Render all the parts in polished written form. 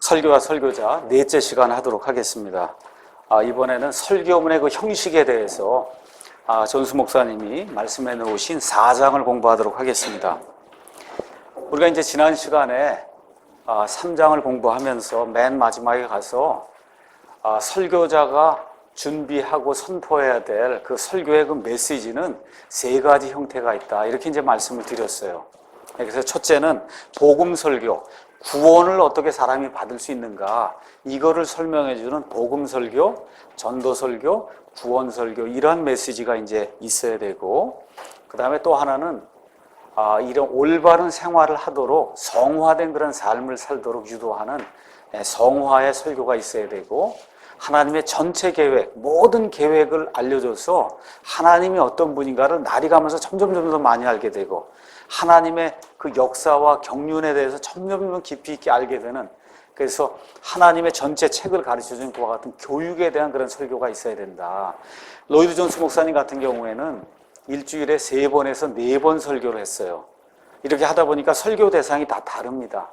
설교와 설교자 넷째 시간 하도록 하겠습니다. 이번에는 설교문의 그 형식에 대해서 전수 목사님이 말씀해 놓으신 4장을 공부하도록 하겠습니다. 우리가 이제 지난 시간에 3장을 공부하면서 맨 마지막에 가서 설교자가 준비하고 선포해야 될 그 설교의 그 메시지는 3가지 형태가 있다, 이렇게 이제 말씀을 드렸어요. 그래서 첫째는 복음 설교, 구원을 어떻게 사람이 받을 수 있는가, 이거를 설명해 주는 복음 설교, 전도 설교, 구원 설교, 이러한 메시지가 이제 있어야 되고, 그 다음에 또 하나는 이런 올바른 생활을 하도록 성화된 그런 삶을 살도록 유도하는 성화의 설교가 있어야 되고, 하나님의 전체 계획, 모든 계획을 알려줘서 하나님이 어떤 분인가를 날이 가면서 점점 더 많이 알게 되고, 하나님의 그 역사와 경륜에 대해서 점점 깊이 있게 알게 되는, 그래서 하나님의 전체 책을 가르쳐주는 그와 같은 교육에 대한 그런 설교가 있어야 된다. 로이드 존스 목사님 같은 경우에는 일주일에 3번에서 4번 설교를 했어요. 이렇게 하다 보니까 설교 대상이 다 다릅니다.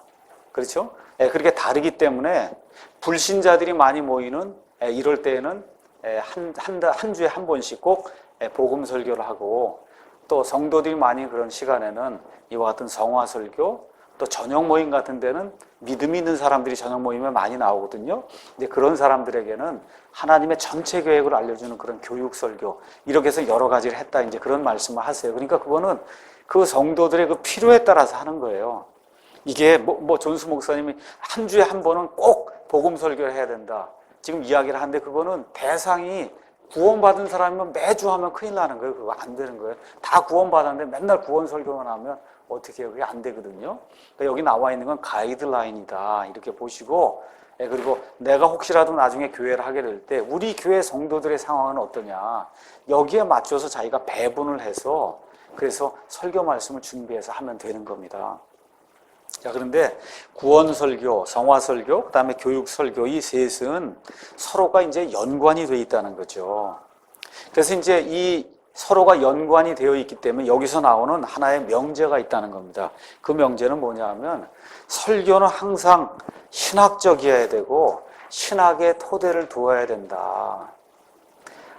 그렇죠? 그렇게 다르기 때문에 불신자들이 많이 모이는 이럴 때에는 한 주에 한 번씩 꼭 복음 설교를 하고, 또 성도들이 많이 그런 시간에는 이와 같은 성화 설교, 또 저녁 모임 같은 데는 믿음이 있는 사람들이 저녁 모임에 많이 나오거든요. 근데 그런 사람들에게는 하나님의 전체 계획을 알려주는 그런 교육 설교, 이렇게 해서 여러 가지를 했다, 이제 그런 말씀을 하세요. 그러니까 그거는 그 성도들의 그 필요에 따라서 하는 거예요. 이게 존스 목사님이 한 주에 한 번은 꼭 복음 설교를 해야 된다, 지금 이야기를 하는데, 그거는 대상이 구원받은 사람이면 매주 하면 큰일 나는 거예요. 그거 안 되는 거예요. 다 구원받았는데 맨날 구원 설교만 하면 어떻게 해요? 그게 안 되거든요. 그러니까 여기 나와 있는 건 가이드라인이다, 이렇게 보시고, 그리고 내가 혹시라도 나중에 교회를 하게 될 때 우리 교회 성도들의 상황은 어떠냐, 여기에 맞춰서 자기가 배분을 해서 그래서 설교 말씀을 준비해서 하면 되는 겁니다. 자, 그런데 구원 설교, 성화 설교, 그 다음에 교육 설교, 이 셋은 서로가 이제 연관이 되어 있다는 거죠. 그래서 이제 이 서로가 연관이 되어 있기 때문에 여기서 나오는 하나의 명제가 있다는 겁니다. 그 명제는 뭐냐 하면, 설교는 항상 신학적이어야 되고 신학의 토대를 두어야 된다.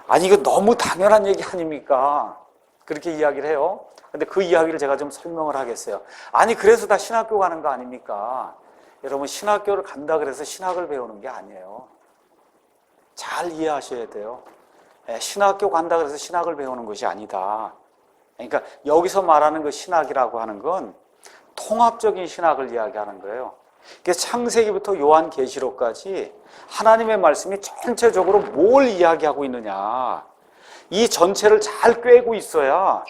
아니, 이거 너무 당연한 얘기 아닙니까? 그렇게 이야기를 해요. 근데 그 이야기를 제가 좀 설명을 하겠어요. 아니, 그래서 다 신학교 가는 거 아닙니까? 여러분, 신학교를 간다 그래서 신학을 배우는 게 아니에요. 잘 이해하셔야 돼요. 신학교 간다 그래서 신학을 배우는 것이 아니다. 그러니까 여기서 말하는 그 신학이라고 하는 건 통합적인 신학을 이야기하는 거예요. 그래서 창세기부터 요한계시록까지 하나님의 말씀이 전체적으로 뭘 이야기하고 있느냐, 이 전체를 잘 꿰고 있어야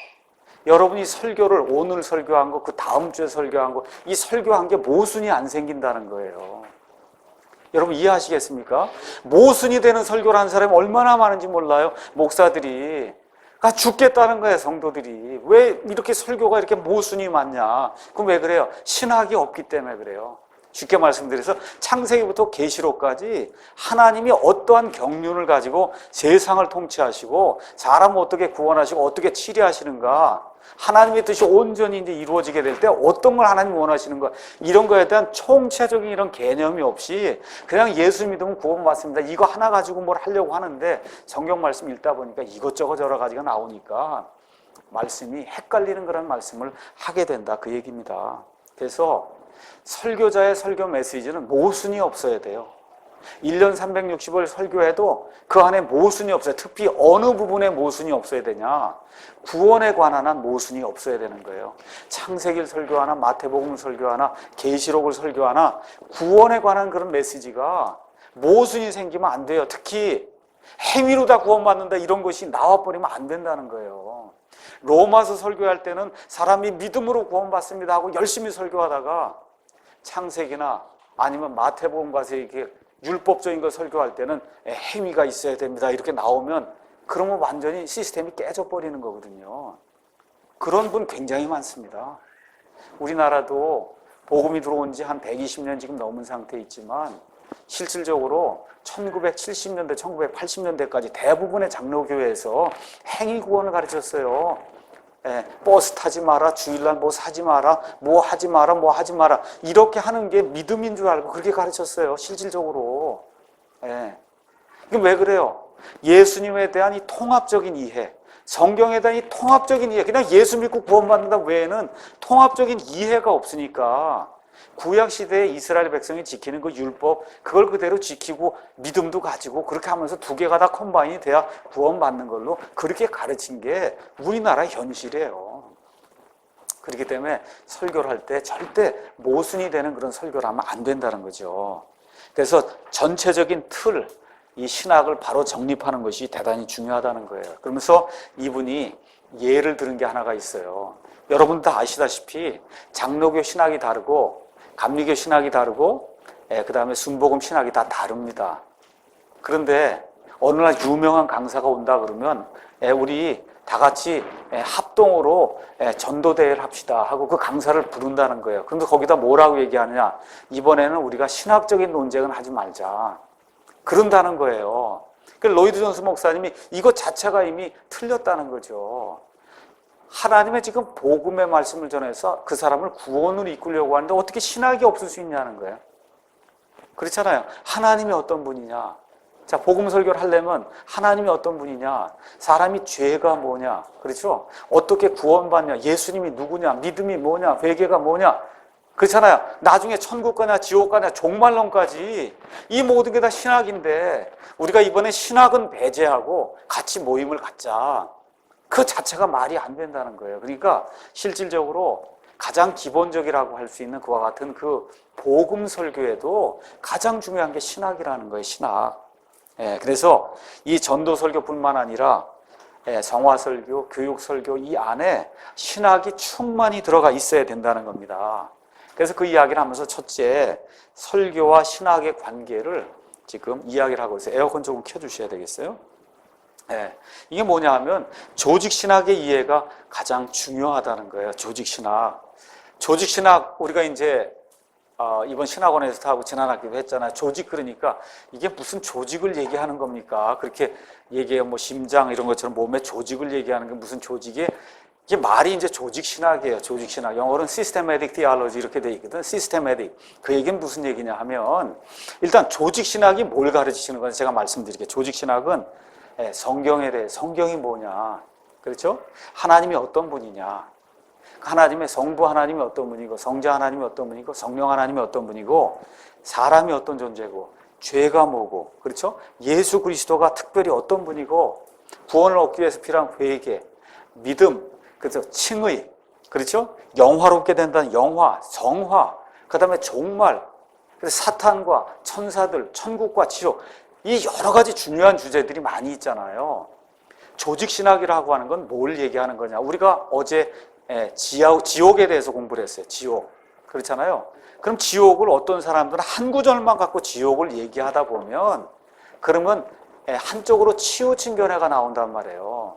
여러분이 설교를, 오늘 설교한 거, 그 다음 주에 설교한 거, 이 설교한 게 모순이 안 생긴다는 거예요. 여러분 이해하시겠습니까? 모순이 되는 설교를 하는 사람이 얼마나 많은지 몰라요. 목사들이 죽겠다는 거예요. 성도들이 왜 이렇게 설교가 이렇게 모순이 많냐? 그럼 왜 그래요? 신학이 없기 때문에 그래요. 쉽게 말씀드려서 창세기부터 계시록까지 하나님이 어떠한 경륜을 가지고 세상을 통치하시고 사람을 어떻게 구원하시고 어떻게 치료하시는가, 하나님의 뜻이 온전히 이제 이루어지게 될 때 어떤 걸 하나님이 원하시는가, 이런 거에 대한 총체적인 이런 개념이 없이 그냥 예수 믿으면 구원받습니다, 이거 하나 가지고 뭘 하려고 하는데, 성경 말씀 읽다 보니까 이것저것 여러 가지가 나오니까 말씀이 헷갈리는 그런 말씀을 하게 된다, 그 얘기입니다. 그래서 설교자의 설교 메시지는 모순이 없어야 돼요. 1년 360일 설교해도 그 안에 모순이 없어요. 특히 어느 부분에 모순이 없어야 되냐, 구원에 관한 한 모순이 없어야 되는 거예요. 창세기를 설교하나 마태복음을 설교하나 계시록을 설교하나 구원에 관한 그런 메시지가 모순이 생기면 안 돼요. 특히 행위로 다 구원받는다, 이런 것이 나와버리면 안 된다는 거예요. 로마서 설교할 때는 사람이 믿음으로 구원받습니다 하고 열심히 설교하다가 창세기나 아니면 마태복음 가서 이렇게 율법적인 거 설교할 때는 행위가 있어야 됩니다, 이렇게 나오면 그러면 완전히 시스템이 깨져버리는 거거든요. 그런 분 굉장히 많습니다. 우리나라도 복음이 들어온 지 한 120년 지금 넘은 상태에 있지만, 실질적으로 1970년대, 1980년대까지 대부분의 장로교회에서 행위 구원을 가르쳤어요. 버스 타지 마라, 주일날 뭐 사지 마라, 뭐 하지 마라, 뭐 하지 마라. 이렇게 하는 게 믿음인 줄 알고 그렇게 가르쳤어요, 실질적으로. 이게 왜 그래요? 예수님에 대한 이 통합적인 이해, 성경에 대한 이 통합적인 이해, 그냥 예수 믿고 구원받는다 외에는 통합적인 이해가 없으니까 구약시대에 이스라엘 백성이 지키는 그 율법, 그걸 그대로 지키고 믿음도 가지고 그렇게 하면서 두 개가 다 컴바인이 돼야 구원받는 걸로 그렇게 가르친 게 우리나라의 현실이에요. 그렇기 때문에 설교를 할 때 절대 모순이 되는 그런 설교를 하면 안 된다는 거죠. 그래서 전체적인 틀, 이 신학을 바로 정립하는 것이 대단히 중요하다는 거예요. 그러면서 이분이 예를 들은 게 하나가 있어요. 여러분 다 아시다시피 장로교 신학이 다르고 감리교 신학이 다르고 그 다음에 순복음 신학이 다 다릅니다. 그런데 어느 날 유명한 강사가 온다 그러면 우리 다 같이 합동으로 전도대회를 합시다 하고 그 강사를 부른다는 거예요. 그런데 거기다 뭐라고 얘기하느냐, 이번에는 우리가 신학적인 논쟁은 하지 말자, 그런다는 거예요. 로이드 존스 목사님이 이것 자체가 이미 틀렸다는 거죠. 하나님의 지금 복음의 말씀을 전해서 그 사람을 구원으로 이끌려고 하는데 어떻게 신학이 없을 수 있냐는 거예요. 그렇잖아요. 하나님이 어떤 분이냐. 자, 복음 설교를 하려면 하나님이 어떤 분이냐, 사람이 죄가 뭐냐, 그렇죠? 어떻게 구원받냐, 예수님이 누구냐, 믿음이 뭐냐, 회개가 뭐냐, 그렇잖아요. 나중에 천국 가냐 지옥 가냐 종말론까지 이 모든 게 다 신학인데 우리가 이번에 신학은 배제하고 같이 모임을 갖자, 그 자체가 말이 안 된다는 거예요. 그러니까 실질적으로 가장 기본적이라고 할 수 있는 그와 같은 그 복음 설교에도 가장 중요한 게 신학이라는 거예요. 신학. 그래서 이 전도 설교뿐만 아니라 성화 설교, 교육 설교 이 안에 신학이 충만히 들어가 있어야 된다는 겁니다. 그래서 그 이야기를 하면서 첫째, 설교와 신학의 관계를 지금 이야기를 하고 있어요. 에어컨 조금 켜주셔야 되겠어요? 이게 뭐냐 하면 조직신학의 이해가 가장 중요하다는 거예요. 조직신학. 조직신학, 우리가 이제 이번 신학원에서도 하고 지난 학기도 했잖아요. 조직, 그러니까 이게 무슨 조직을 얘기하는 겁니까? 그렇게 얘기해요. 뭐 심장 이런 것처럼 몸의 조직을 얘기하는 게 무슨 조직이에요? 이게 말이 이제 조직신학이에요. 조직신학. 영어로는 systematic theology 이렇게 돼 있거든. systematic. 그 얘기는 무슨 얘기냐 하면 일단 조직신학이 뭘 가르치시는 건지 제가 말씀드릴게요. 조직신학은 성경에 대해, 성경이 뭐냐, 그렇죠? 하나님이 어떤 분이냐, 하나님의 성부 하나님이 어떤 분이고, 성자 하나님이 어떤 분이고, 성령 하나님이 어떤 분이고, 사람이 어떤 존재고, 죄가 뭐고, 그렇죠? 예수 그리스도가 특별히 어떤 분이고, 구원을 얻기 위해서 필요한 회개, 믿음, 그래서 칭의, 그렇죠? 영화롭게 된다는 영화, 성화, 그 다음에 종말, 그래서 사탄과 천사들, 천국과 지옥, 이 여러 가지 중요한 주제들이 많이 있잖아요. 조직신학이라고 하는 건 뭘 얘기하는 거냐? 우리가 어제 지옥에 대해서 공부를 했어요. 지옥. 그렇잖아요. 그럼 지옥을 어떤 사람들은 한 구절만 갖고 지옥을 얘기하다 보면 그러면 한쪽으로 치우친 견해가 나온단 말이에요.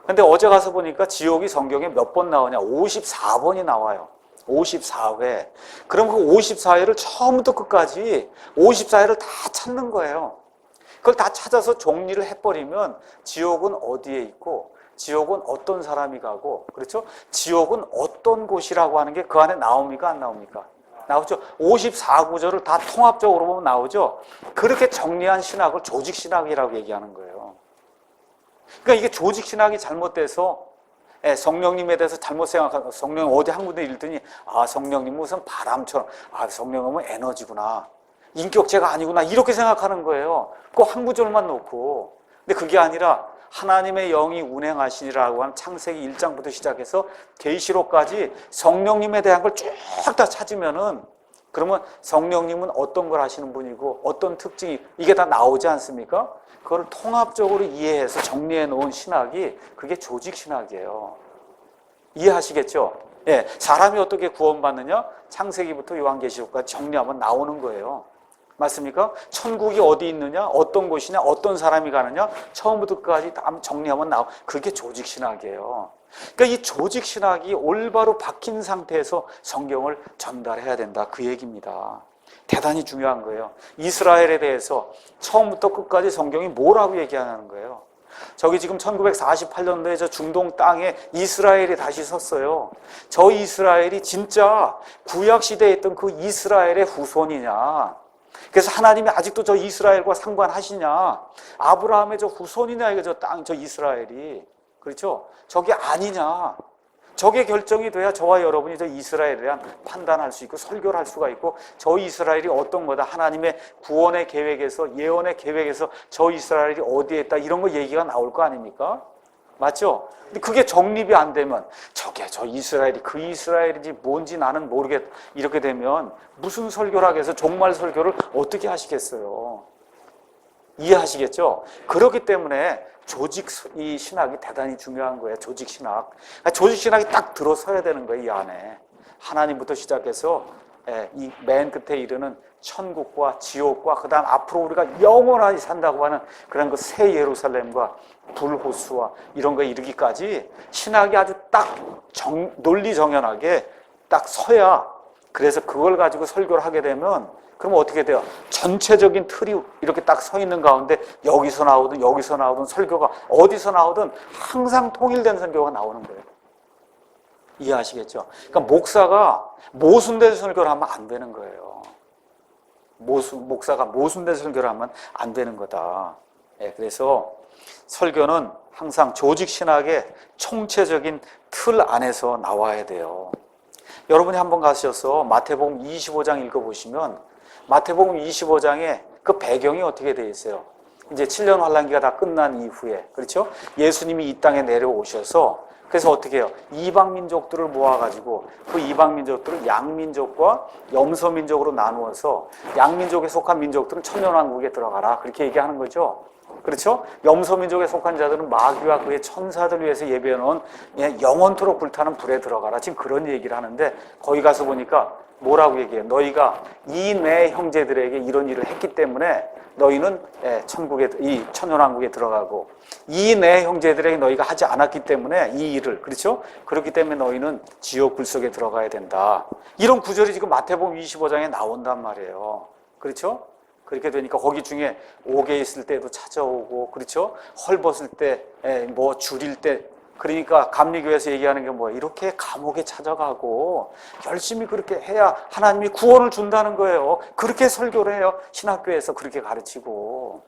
근데 어제 가서 보니까 지옥이 성경에 몇 번 나오냐? 54번이 나와요. 54회. 그럼 그 54회를 처음부터 끝까지 54회를 다 찾는 거예요. 그걸 다 찾아서 정리를 해버리면 지옥은 어디에 있고, 지옥은 어떤 사람이 가고, 그렇죠? 지옥은 어떤 곳이라고 하는 게 그 안에 나옵니까? 안 나옵니까? 나오죠. 54구절을 다 통합적으로 보면 나오죠. 그렇게 정리한 신학을 조직신학이라고 얘기하는 거예요. 그러니까 이게 조직신학이 잘못돼서 성령님에 대해서 잘못 생각하고, 성령 어디 한 군데 읽더니 성령님은 무슨 바람처럼, 성령님은 에너지구나, 인격체가 아니구나, 이렇게 생각하는 거예요. 꼭 한 구절만 놓고. 근데 그게 아니라 하나님의 영이 운행하시니라고 하는 창세기 1장부터 시작해서 계시록까지 성령님에 대한 걸 쭉 다 찾으면은, 그러면 성령님은 어떤 걸 하시는 분이고 어떤 특징이, 이게 다 나오지 않습니까? 그걸 통합적으로 이해해서 정리해 놓은 신학이 그게 조직신학이에요. 이해하시겠죠? 사람이 어떻게 구원받느냐? 창세기부터 요한계시록까지 정리하면 나오는 거예요. 맞습니까? 천국이 어디 있느냐, 어떤 곳이냐, 어떤 사람이 가느냐, 처음부터 끝까지 다 정리하면 그게 조직신학이에요. 그러니까 이 조직신학이 올바로 박힌 상태에서 성경을 전달해야 된다, 그 얘기입니다. 대단히 중요한 거예요. 이스라엘에 대해서 처음부터 끝까지 성경이 뭐라고 얘기하는 거예요? 저기 지금 1948년도에 저 중동 땅에 이스라엘이 다시 섰어요. 저 이스라엘이 진짜 구약시대에 있던 그 이스라엘의 후손이냐? 그래서 하나님이 아직도 저 이스라엘과 상관하시냐? 아브라함의 저 후손이냐? 이거 저 땅, 저 이스라엘이. 그렇죠? 저게 아니냐? 저게 결정이 돼야 저와 여러분이 저 이스라엘에 대한 판단할 수 있고 설교를 할 수가 있고 저 이스라엘이 어떤 거다 하나님의 구원의 계획에서 예언의 계획에서 저 이스라엘이 어디에 있다 이런 거 얘기가 나올 거 아닙니까? 맞죠? 근데 그게 정립이 안 되면 저게 저 이스라엘이 그 이스라엘인지 뭔지 나는 모르겠 이렇게 되면 무슨 설교를 하겠어? 종말 설교를 어떻게 하시겠어요? 이해하시겠죠? 그렇기 때문에 조직 이 신학이 대단히 중요한 거예요. 조직 신학. 조직 신학이 딱 들어서야 되는 거예요. 이 안에 하나님부터 시작해서 이 맨 끝에 이르는 천국과 지옥과 그다음 앞으로 우리가 영원히 산다고 하는 그런 그 새 예루살렘과 불호수와 이런 거에 이르기까지 신학이 아주 딱 논리정연하게 딱 서야 그래서 그걸 가지고 설교를 하게 되면 그럼 어떻게 돼요? 전체적인 틀이 이렇게 딱 서 있는 가운데 여기서 나오든 설교가 어디서 나오든 항상 통일된 설교가 나오는 거예요. 이해하시겠죠? 그러니까 목사가 모순된 설교를 하면 안 되는 거예요. 목사가 모순된 설교를 하면 안 되는 거다. 그래서 설교는 항상 조직신학의 총체적인 틀 안에서 나와야 돼요. 여러분이 한번 가셔서 마태복음 25장 읽어보시면 마태복음 25장에 그 배경이 어떻게 되어 있어요? 이제 7년 환란기가 다 끝난 이후에, 그렇죠? 예수님이 이 땅에 내려오셔서 그래서 어떻게 해요? 이방 민족들을 모아가지고 그 이방 민족들을 양민족과 염소민족으로 나누어서 양민족에 속한 민족들은 천년왕국에 들어가라 그렇게 얘기하는 거죠. 그렇죠? 염소민족에 속한 자들은 마귀와 그의 천사들 위해서 예배해놓은 영원토록 불타는 불에 들어가라. 지금 그런 얘기를 하는데 거기 가서 보니까 뭐라고 얘기해요? 너희가 이 내 형제들에게 이런 일을 했기 때문에 너희는 천국에 이 천년왕국에 들어가고 이 내 형제들에게 너희가 하지 않았기 때문에 이 일을 그렇죠? 그렇기 때문에 너희는 지옥 불속에 들어가야 된다. 이런 구절이 지금 마태복음 25장에 나온단 말이에요. 그렇죠? 그렇게 되니까 거기 중에 옥에 있을 때도 찾아오고 그렇죠? 헐벗을 때 뭐 줄일 때 그러니까 감리교회에서 얘기하는 게 뭐예요? 이렇게 감옥에 찾아가고 열심히 그렇게 해야 하나님이 구원을 준다는 거예요. 그렇게 설교를 해요. 신학교에서 그렇게 가르치고.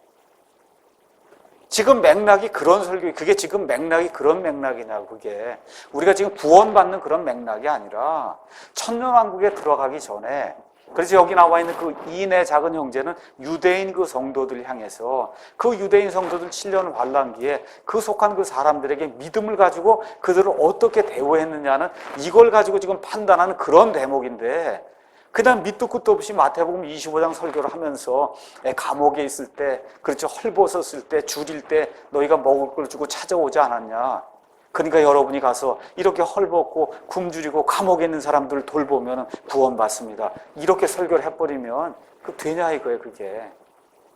지금 맥락이 그런 설교, 그게 지금 맥락이 그런 맥락이냐고, 그게. 우리가 지금 구원받는 그런 맥락이 아니라 천년왕국에 들어가기 전에 그래서 여기 나와 있는 그 이내 작은 형제는 유대인 그 성도들 향해서 그 유대인 성도들 7년 환란기에 그 속한 그 사람들에게 믿음을 가지고 그들을 어떻게 대우했느냐는 이걸 가지고 지금 판단하는 그런 대목인데 그다음 밑도 끝도 없이 마태복음 25장 설교를 하면서 감옥에 있을 때 그렇죠 헐벗었을 때 줄일 때 너희가 먹을 걸 주고 찾아오지 않았냐. 그러니까 여러분이 가서 이렇게 헐벗고 굶주리고 감옥에 있는 사람들을 돌보면 구원받습니다. 이렇게 설교를 해버리면 그 되냐 이거예요 그게.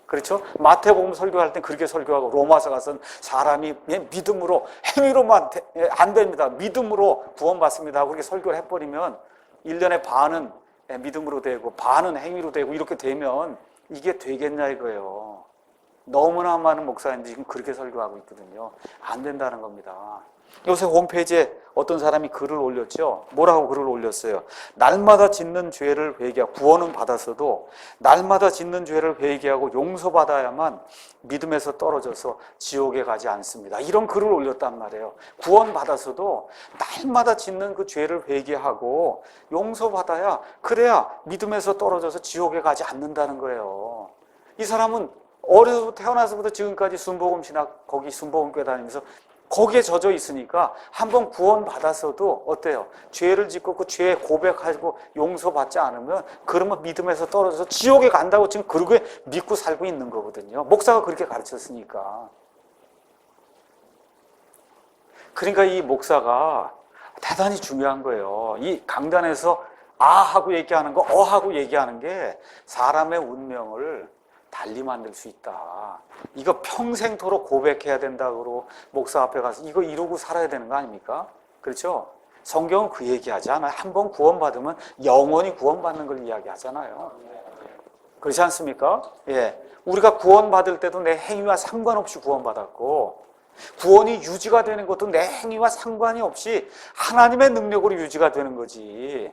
그렇죠? 마태복음 설교할 땐 그렇게 설교하고 로마서 가서는 사람이 믿음으로 행위로만 안 됩니다. 믿음으로 구원받습니다. 그렇게 설교를 해버리면 1년에 반은 믿음으로 되고 반은 행위로 되고 이렇게 되면 이게 되겠냐 이거예요. 너무나 많은 목사님들이 지금 그렇게 설교하고 있거든요. 안 된다는 겁니다. 요새 홈페이지에 어떤 사람이 글을 올렸죠. 뭐라고 글을 올렸어요? 날마다 짓는 죄를 회개하고 구원은 받았어도 날마다 짓는 죄를 회개하고 용서받아야만 믿음에서 떨어져서 지옥에 가지 않습니다. 이런 글을 올렸단 말이에요. 구원 받았어도 날마다 짓는 그 죄를 회개하고 용서받아야 그래야 믿음에서 떨어져서 지옥에 가지 않는다는 거예요. 이 사람은 어려서부터 태어나서부터 지금까지 순복음 신학 거기 순복음교회 다니면서 거기에 젖어 있으니까 한번 구원 받았어도 어때요? 죄를 짓고 그 죄 고백하고 용서받지 않으면 그러면 믿음에서 떨어져서 지옥에 간다고 지금 그렇게 믿고 살고 있는 거거든요. 목사가 그렇게 가르쳤으니까. 그러니까 이 목사가 대단히 중요한 거예요. 이 강단에서 아 하고 얘기하는 거, 어 하고 얘기하는 게 사람의 운명을 달리 만들 수 있다. 이거 평생토록 고백해야 된다고 목사 앞에 가서 이거 이루고 살아야 되는 거 아닙니까? 그렇죠? 성경은 그 얘기하지 않아요. 한번 구원받으면 영원히 구원받는 걸 이야기하잖아요. 그렇지 않습니까? 예. 우리가 구원받을 때도 내 행위와 상관없이 구원받았고 구원이 유지가 되는 것도 내 행위와 상관이 없이 하나님의 능력으로 유지가 되는 거지.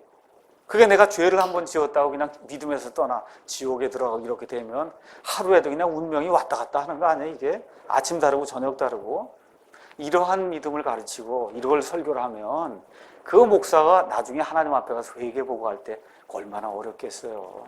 그게 내가 죄를 한번 지었다고 그냥 믿음에서 떠나 지옥에 들어가고 이렇게 되면 하루에도 그냥 운명이 왔다 갔다 하는 거 아니야, 이게? 아침 다르고 저녁 다르고. 이러한 믿음을 가르치고 이걸 설교를 하면 그 목사가 나중에 하나님 앞에 가서 회개 보고할 때 얼마나 어렵겠어요.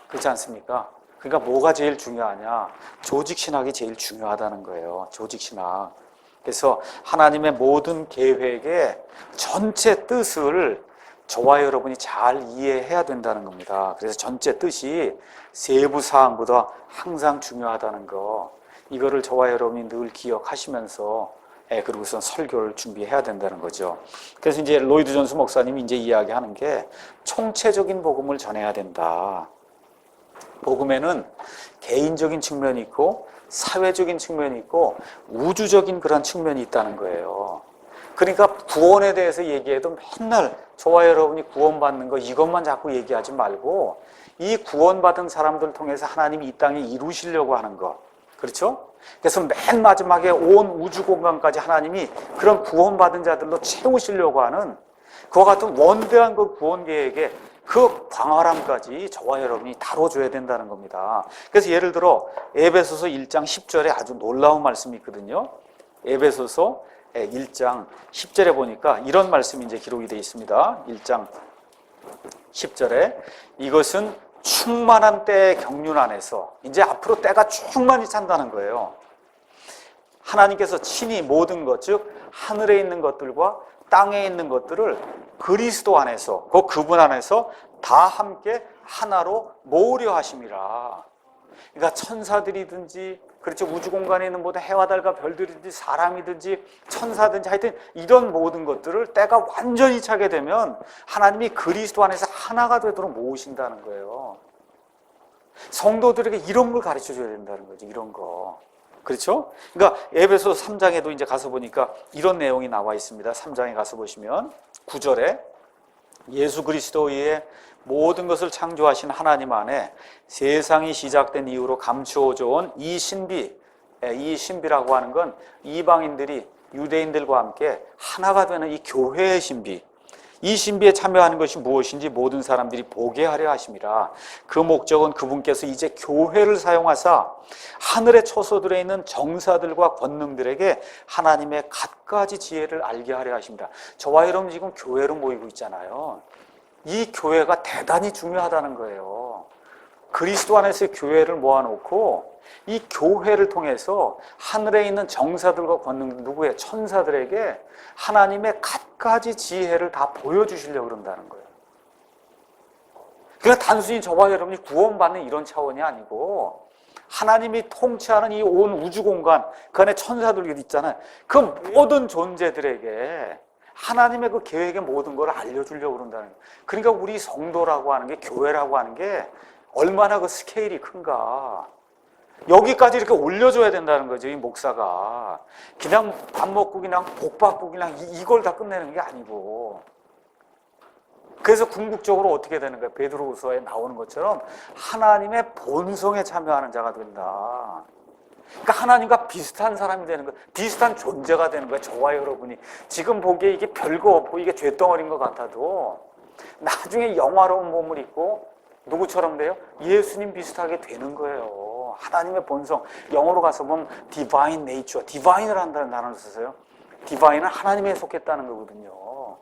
그렇지 않습니까? 그러니까 뭐가 제일 중요하냐? 조직신학이 제일 중요하다는 거예요. 조직신학. 그래서 하나님의 모든 계획의 전체 뜻을 저와 여러분이 잘 이해해야 된다는 겁니다. 그래서 전체 뜻이 세부 사항보다 항상 중요하다는 거, 이거를 저와 여러분이 늘 기억하시면서 그리고선 설교를 준비해야 된다는 거죠. 그래서 이제 로이드 존스 목사님이 이제 이야기하는 게 총체적인 복음을 전해야 된다. 복음에는 개인적인 측면이 있고 사회적인 측면이 있고 우주적인 그런 측면이 있다는 거예요. 그러니까 구원에 대해서 얘기해도 맨날 저와 여러분이 구원받는 거 이것만 자꾸 얘기하지 말고 이 구원받은 사람들 통해서 하나님이 이 땅에 이루시려고 하는 것, 그렇죠? 그래서 맨 마지막에 온 우주 공간까지 하나님이 그런 구원받은 자들로 채우시려고 하는 그와 같은 원대한 그 구원 계획에 그 광활함까지 저와 여러분이 다뤄줘야 된다는 겁니다. 그래서 예를 들어 에베소서 1장 10절에 아주 놀라운 말씀이 있거든요. 에베소서 1장 10절에 보니까 이런 말씀이 이제 기록이 되어 있습니다. 1장 10절에 이것은 충만한 때의 경륜 안에서 이제 앞으로 때가 충만히 찬다는 거예요. 하나님께서 친히 모든 것, 즉 하늘에 있는 것들과 땅에 있는 것들을 그리스도 안에서, 그분 안에서 다 함께 하나로 모으려 하심이라. 그러니까 천사들이든지, 그렇죠, 우주 공간에 있는 모든 해와 달과 별들이든지 사람이든지 천사든지 하여튼 이런 모든 것들을 때가 완전히 차게 되면 하나님이 그리스도 안에서 하나가 되도록 모으신다는 거예요. 성도들에게 이런 걸 가르쳐 줘야 된다는 거죠. 이런 거. 그렇죠? 그러니까 에베소 3장에도 이제 가서 보니까 이런 내용이 나와 있습니다. 3장에 가서 보시면 9절에 예수 그리스도의 모든 것을 창조하신 하나님 안에 세상이 시작된 이후로 감추어져 온 이 신비, 이 신비라고 하는 건 이방인들이 유대인들과 함께 하나가 되는 이 교회의 신비, 이 신비에 참여하는 것이 무엇인지 모든 사람들이 보게 하려 하심이라. 그 목적은 그분께서 이제 교회를 사용하사 하늘의 초소들에 있는 정사들과 권능들에게 하나님의 갖가지 지혜를 알게 하려 하십니다. 저와 여러분 지금 교회로 모이고 있잖아요. 이 교회가 대단히 중요하다는 거예요. 그리스도 안에서 교회를 모아놓고 이 교회를 통해서 하늘에 있는 정사들과 권능, 누구의 천사들에게 하나님의 갖가지 지혜를 다 보여주시려고 그런다는 거예요. 그러니까 단순히 저와 여러분이 구원받는 이런 차원이 아니고 하나님이 통치하는 이 온 우주 공간, 그 안에 천사들이 있잖아요. 그 모든 존재들에게 하나님의 그 계획의 모든 걸 알려주려고 그런다는 거예요. 그러니까 우리 성도라고 하는 게, 교회라고 하는 게 얼마나 그 스케일이 큰가. 여기까지 이렇게 올려줘야 된다는 거죠, 이 목사가. 그냥 밥 먹고 그냥 복 받고 그냥 이걸 다 끝내는 게 아니고. 그래서 궁극적으로 어떻게 되는 거예요? 베드로후서에 나오는 것처럼 하나님의 본성에 참여하는 자가 된다. 그러니까 하나님과 비슷한 사람이 되는 거예요. 비슷한 존재가 되는 거예요. 저와 여러분이 지금 보기에 이게 별거 없고 이게 죄덩어리인 것 같아도 나중에 영화로운 몸을 입고 누구처럼 돼요? 예수님 비슷하게 되는 거예요. 하나님의 본성. 영어로 가서 보면 divine nature, divine을 한다는 단어를 쓰세요. divine은 하나님에 속했다는 거거든요.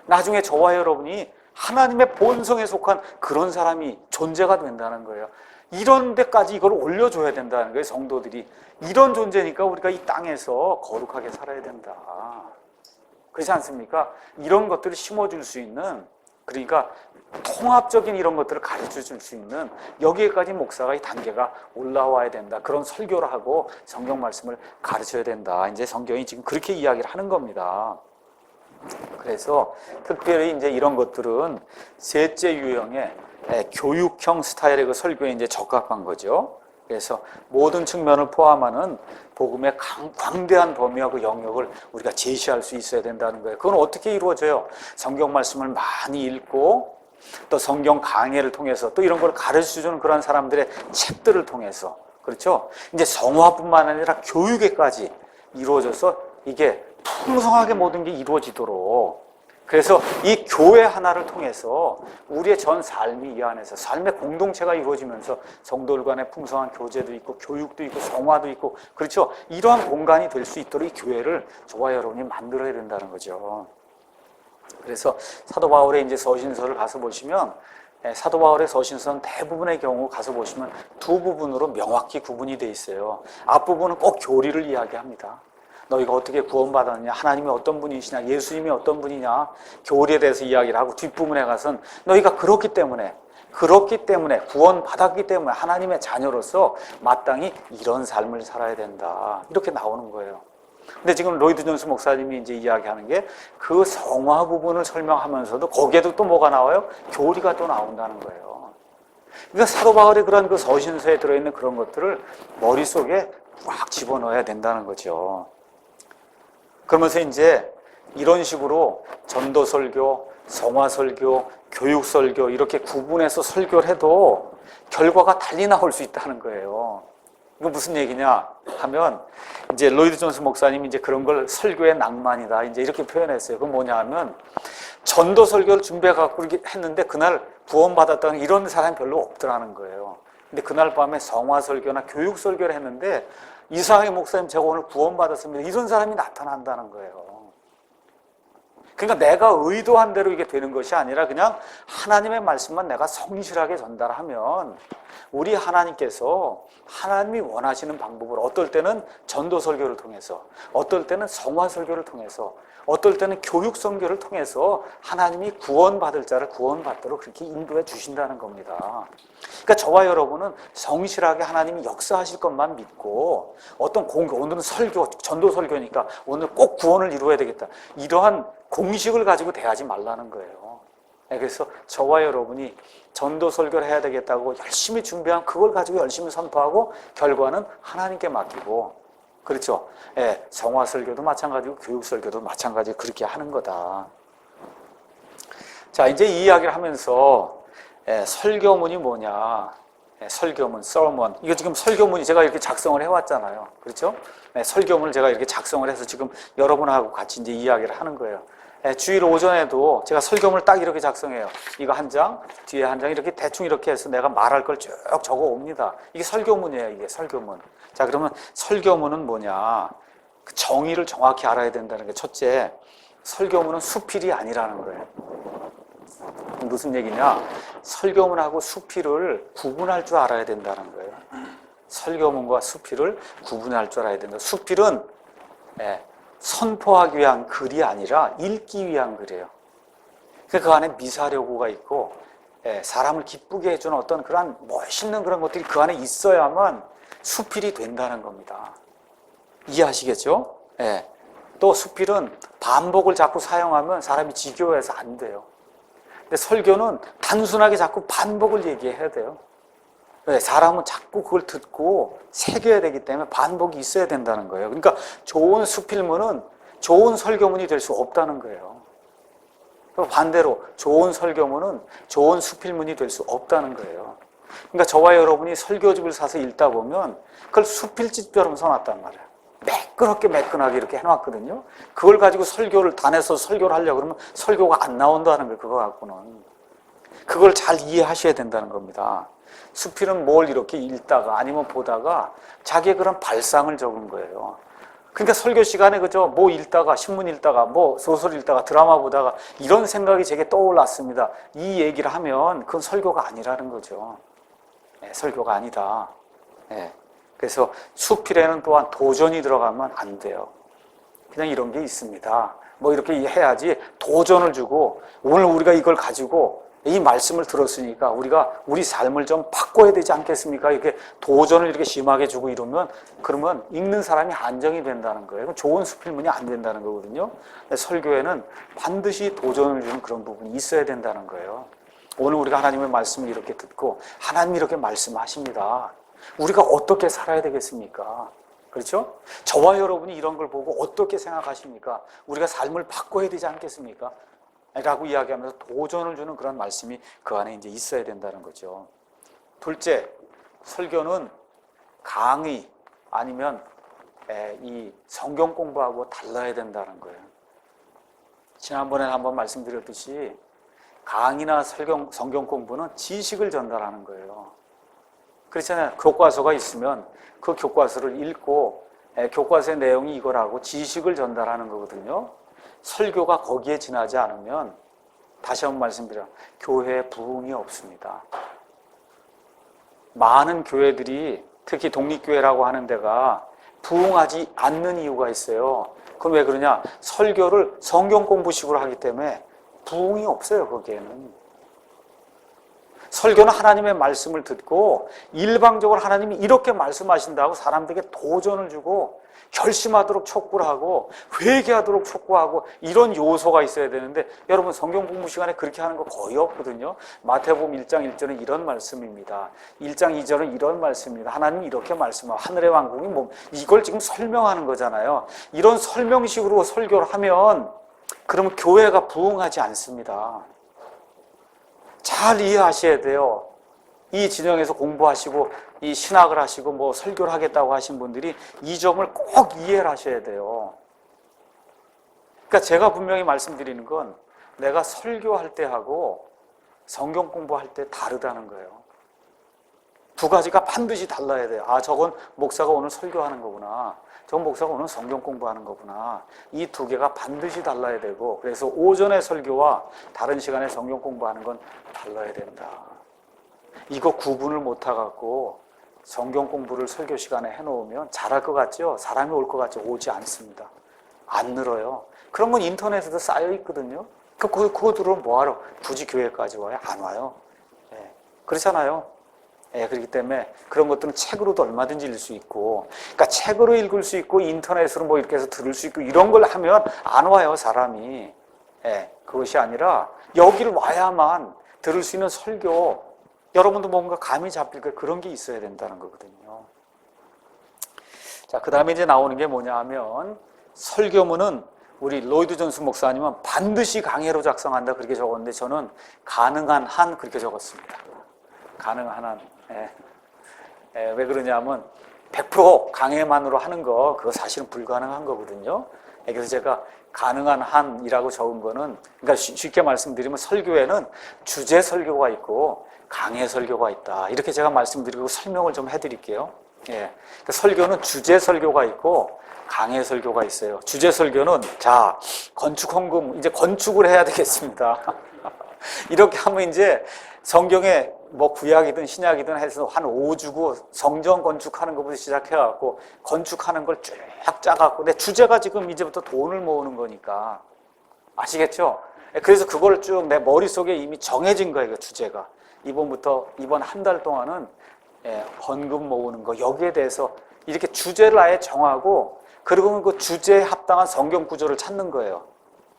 나중에 저와 여러분이 하나님의 본성에 속한 그런 사람이 존재가 된다는 거예요. 이런 데까지 이걸 올려줘야 된다는 거예요, 성도들이. 이런 존재니까 우리가 이 땅에서 거룩하게 살아야 된다. 그렇지 않습니까? 이런 것들을 심어줄 수 있는, 그러니까 통합적인 이런 것들을 가르쳐 줄 수 있는, 여기에까지 목사가 이 단계가 올라와야 된다. 그런 설교를 하고 성경 말씀을 가르쳐야 된다. 이제 성경이 지금 그렇게 이야기를 하는 겁니다. 그래서 특별히 이제 이런 것들은 셋째 유형의 교육형 스타일의 그 설교에 이제 적합한 거죠. 그래서 모든 측면을 포함하는 복음의 광대한 범위와 그 영역을 우리가 제시할 수 있어야 된다는 거예요. 그건 어떻게 이루어져요? 성경 말씀을 많이 읽고 또 성경 강해를 통해서 또 이런 걸 가르쳐주는 그런 사람들의 책들을 통해서, 그렇죠? 이제 성화뿐만 아니라 교육에까지 이루어져서 이게 풍성하게 모든 게 이루어지도록, 그래서 이 교회 하나를 통해서 우리의 전 삶이 이 안에서 삶의 공동체가 이루어지면서 성도들 간의 풍성한 교제도 있고 교육도 있고 성화도 있고, 그렇죠? 이러한 공간이 될 수 있도록 이 교회를 저와 여러분이 만들어야 된다는 거죠. 그래서 사도 바울의 이제 서신서를 가서 보시면, 사도 바울의 서신서는 대부분의 경우 가서 보시면 두 부분으로 명확히 구분이 돼 있어요. 앞부분은 꼭 교리를 이야기합니다. 너희가 어떻게 구원받았느냐, 하나님이 어떤 분이시냐, 예수님이 어떤 분이냐, 교리에 대해서 이야기를 하고, 뒷부분에 가서는 너희가 그렇기 때문에 구원받았기 때문에 하나님의 자녀로서 마땅히 이런 삶을 살아야 된다, 이렇게 나오는 거예요. 근데 지금 로이드 존스 목사님이 이제 이야기하는 게 그 성화 부분을 설명하면서도 거기에도 또 뭐가 나와요? 교리가 또 나온다는 거예요. 그러니까 사도 바울의 그런 그 서신서에 들어있는 그런 것들을 머릿속에 꽉 집어넣어야 된다는 거죠. 그러면서 이제 이런 식으로 전도 설교, 성화 설교, 교육 설교 이렇게 구분해서 설교를 해도 결과가 달리 나올 수 있다는 거예요. 이거 무슨 얘기냐 하면, 이제 로이드 존스 목사님이 이제 그런 걸 설교의 낭만이다, 이제 이렇게 표현했어요. 그건 뭐냐 하면, 전도 설교를 준비해갖고 이렇게 했는데 그날 구원받았다는 이런 사람이 별로 없더라는 거예요. 근데 그날 밤에 성화 설교나 교육 설교를 했는데, 이상하게 목사님 제가 오늘 구원받았습니다, 이런 사람이 나타난다는 거예요. 그러니까 내가 의도한 대로 이게 되는 것이 아니라 그냥 하나님의 말씀만 내가 성실하게 전달하면 우리 하나님께서 하나님이 원하시는 방법으로, 어떨 때는 전도 설교를 통해서, 어떨 때는 성화 설교를 통해서, 어떨 때는 교육 설교를 통해서 하나님이 구원받을 자를 구원받도록 그렇게 인도해 주신다는 겁니다. 그러니까 저와 여러분은 성실하게 하나님이 역사하실 것만 믿고, 어떤 오늘은 설교, 전도 설교니까 오늘 꼭 구원을 이루어야 되겠다, 이러한 공식을 가지고 대하지 말라는 거예요. 그래서 저와 여러분이 전도 설교를 해야 되겠다고 열심히 준비한 그걸 가지고 열심히 선포하고 결과는 하나님께 맡기고, 그렇죠? 성화 설교도 마찬가지고 교육 설교도 마찬가지고 그렇게 하는 거다. 자, 이제 이 이야기를 하면서 설교문이 뭐냐, 설교문, sermon, 이거 지금 설교문이 제가 이렇게 작성을 해왔잖아요. 그렇죠? 설교문을 제가 이렇게 작성을 해서 지금 여러분하고 같이 이제 이야기를 하는 거예요. 주일 오전에도 제가 설교문을 딱 이렇게 작성해요. 이거 한 장, 뒤에 한 장, 이렇게 대충 이렇게 해서 내가 말할 걸 쭉 적어 옵니다. 이게 설교문이에요, 이게 설교문. 자, 그러면 설교문은 뭐냐? 그 정의를 정확히 알아야 된다는 게 첫째, 설교문은 수필이 아니라는 거예요. 무슨 얘기냐? 설교문하고 수필을 구분할 줄 알아야 된다는 거예요. 설교문과 수필을 구분할 줄 알아야 된다. 수필은 선포하기 위한 글이 아니라 읽기 위한 글이에요. 그 안에 미사려고가 있고, 사람을 기쁘게 해주는 어떤 그런 멋있는 그런 것들이 그 안에 있어야만 수필이 된다는 겁니다. 이해하시겠죠? 또 수필은 반복을 자꾸 사용하면 사람이 지겨워해서 안 돼요. 근데 설교는 단순하게 자꾸 반복을 얘기해야 돼요. 사람은 자꾸 그걸 듣고 새겨야 되기 때문에 반복이 있어야 된다는 거예요. 그러니까 좋은 수필문은 좋은 설교문이 될 수 없다는 거예요. 반대로 좋은 설교문은 좋은 수필문이 될 수 없다는 거예요. 그러니까 저와 여러분이 설교집을 사서 읽다 보면 그걸 수필집처럼 써놨단 말이에요. 매끈하게 이렇게 해놨거든요. 그걸 가지고 설교를 단에서 설교를 하려고 그러면 설교가 안 나온다는 거예요. 그거 갖고는. 그걸 잘 이해하셔야 된다는 겁니다. 수필은 뭘 이렇게 읽다가 아니면 보다가 자기의 그런 발상을 적은 거예요. 그러니까 설교 시간에 그저 뭐 읽다가, 신문 읽다가, 뭐 소설 읽다가, 드라마 보다가 이런 생각이 제게 떠올랐습니다, 이 얘기를 하면 그건 설교가 아니라는 거죠. 설교가 아니다. 그래서 수필에는 또한 도전이 들어가면 안 돼요. 그냥 이런 게 있습니다, 뭐 이렇게 해야지, 도전을 주고 오늘 우리가 이걸 가지고 이 말씀을 들었으니까 우리가 우리 삶을 좀 바꿔야 되지 않겠습니까? 이렇게 도전을 이렇게 심하게 주고 이러면, 그러면 읽는 사람이 안정이 된다는 거예요. 좋은 수필문이 안 된다는 거거든요. 설교에는 반드시 도전을 주는 그런 부분이 있어야 된다는 거예요. 오늘 우리가 하나님의 말씀을 이렇게 듣고 하나님이 이렇게 말씀하십니다. 우리가 어떻게 살아야 되겠습니까? 그렇죠? 저와 여러분이 이런 걸 보고 어떻게 생각하십니까? 우리가 삶을 바꿔야 되지 않겠습니까? 라고 이야기하면서 도전을 주는 그런 말씀이 그 안에 이제 있어야 된다는 거죠. 둘째, 설교는 강의 아니면 이 성경 공부하고 달라야 된다는 거예요. 지난번에 한번 말씀드렸듯이 강의나 성경 공부는 지식을 전달하는 거예요. 그렇잖아요. 교과서가 있으면 그 교과서를 읽고 교과서의 내용이 이거라고 지식을 전달하는 거거든요. 설교가 거기에 지나지 않으면 다시 한번 말씀드려요. 교회에 부흥이 없습니다. 많은 교회들이 특히 독립교회라고 하는 데가 부흥하지 않는 이유가 있어요. 그럼 왜 그러냐? 설교를 성경 공부식으로 하기 때문에 부흥이 없어요, 거기에는. 설교는 하나님의 말씀을 듣고 일방적으로 하나님이 이렇게 말씀하신다고 사람들에게 도전을 주고 결심하도록 촉구를 하고 회개하도록 촉구하고 이런 요소가 있어야 되는데 여러분 성경 공부 시간에 그렇게 하는 거 거의 없거든요. 마태복음 1장 1절은 이런 말씀입니다. 1장 2절은 이런 말씀입니다. 하나님이 이렇게 말씀하고 하늘의 왕국이 뭐 이걸 지금 설명하는 거잖아요. 이런 설명식으로 설교를 하면 그러면 교회가 부흥하지 않습니다. 잘 이해하셔야 돼요. 이 진영에서 공부하시고 이 신학을 하시고 뭐 설교를 하겠다고 하신 분들이 이 점을 꼭 이해를 하셔야 돼요. 그러니까 제가 분명히 말씀드리는 건 내가 설교할 때 하고 성경 공부할 때 다르다는 거예요. 두 가지가 반드시 달라야 돼요. 아, 저건 목사가 오늘 설교하는 거구나. 저건 목사가 오늘 성경 공부하는 거구나. 이 두 개가 반드시 달라야 되고, 그래서 오전의 설교와 다른 시간에 성경 공부하는 건 달라야 된다. 이거 구분을 못해갖고 성경 공부를 설교 시간에 해놓으면 잘할 것 같죠? 사람이 올 것 같죠? 오지 않습니다. 안 늘어요. 그런 건 인터넷에도 쌓여 있거든요. 그거 들으면 뭐하러? 굳이 교회까지 와요? 안 와요. 네. 그렇잖아요. 그렇기 때문에 그런 것들은 책으로도 얼마든지 읽을 수 있고, 그러니까 책으로 읽을 수 있고 인터넷으로 뭐 이렇게 해서 들을 수 있고 이런 걸 하면 안 와요, 사람이. 그것이 아니라 여기를 와야만 들을 수 있는 설교, 여러분도 뭔가 감이 잡힐 거 그런 게 있어야 된다는 거거든요. 자, 그 다음에 이제 나오는 게 뭐냐 하면 설교문은 우리 로이드 존슨 목사님은 반드시 강해로 작성한다 그렇게 적었는데 저는 가능한 한 그렇게 적었습니다. 가능한 한. 왜 그러냐면 100% 강해만으로 하는 거 그거 사실은 불가능한 거거든요. 그래서 제가 가능한 한이라고 적은 거는, 그러니까 쉽게 말씀드리면 설교에는 주제 설교가 있고 강해 설교가 있다 이렇게 제가 말씀드리고 설명을 좀 해드릴게요. 그러니까 설교는 주제 설교가 있고 강해 설교가 있어요. 주제 설교는 자, 건축 헌금 이제 건축을 해야 되겠습니다. 이렇게 하면 이제 성경에 뭐 구약이든 신약이든 해서 한 5주고 성전 건축하는 것부터 시작해갖고 건축하는 걸 쫙 짜갖고 내 주제가 지금 이제부터 돈을 모으는 거니까 아시겠죠? 그래서 그걸 쭉 내 머릿속에 이미 정해진 거예요. 그 주제가 이번 한 달 동안은 헌금 모으는 거 여기에 대해서 이렇게 주제를 아예 정하고 그리고 그 주제에 합당한 성경 구조를 찾는 거예요.